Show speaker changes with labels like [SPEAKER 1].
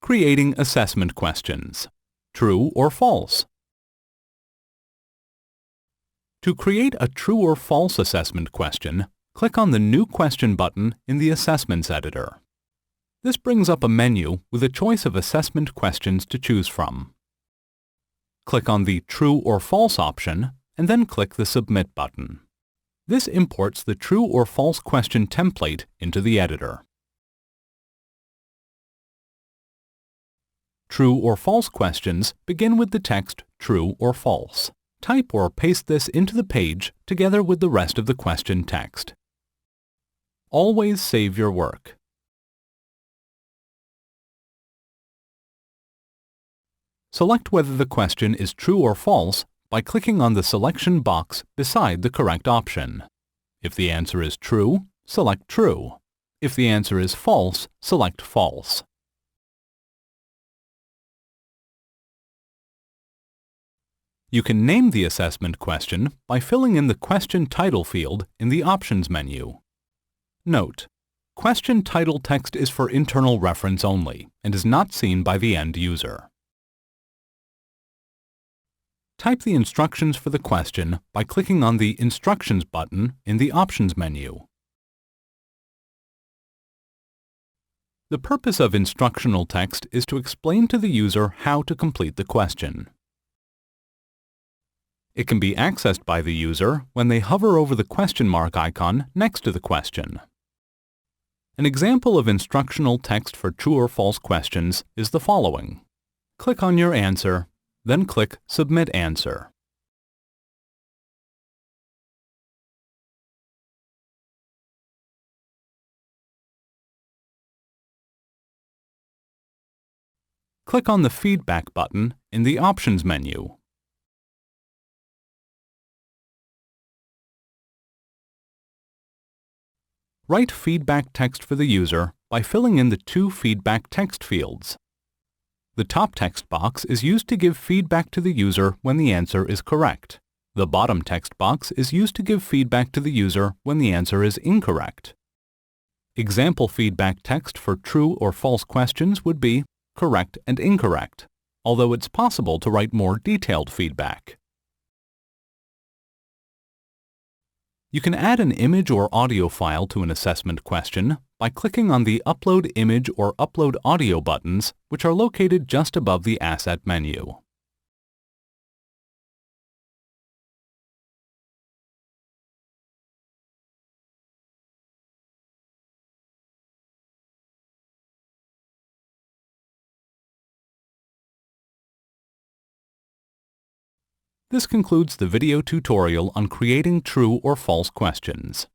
[SPEAKER 1] Creating assessment questions. True or false? To create a true or false assessment question, click on the New Question button in the Assessments editor. This brings up a menu with a choice of assessment questions to choose from. Click on the True or False option and then click the Submit button. This imports the true or false question template into the editor. True or false questions begin with the text True or False. Type or paste this into the page together with the rest of the question text. Always save your work. Select whether the question is true or false by clicking on the selection box beside the correct option. If the answer is true, select True. If the answer is false, select False. You can name the assessment question by filling in the question title field in the Options menu. Note: question title text is for internal reference only and is not seen by the end user. Type the instructions for the question by clicking on the Instructions button in the Options menu. The purpose of instructional text is to explain to the user how to complete the question. It can be accessed by the user when they hover over the question mark icon next to the question. An example of instructional text for true or false questions is the following. Click on your answer, then click Submit Answer. Click on the Feedback button in the Options menu. Write feedback text for the user by filling in the two feedback text fields. The top text box is used to give feedback to the user when the answer is correct. The bottom text box is used to give feedback to the user when the answer is incorrect. Example feedback text for true or false questions would be correct and incorrect, although it's possible to write more detailed feedback. You can add an image or audio file to an assessment question by clicking on the Upload Image or Upload Audio buttons, which are located just above the Asset menu. This concludes the video tutorial on creating true or false questions.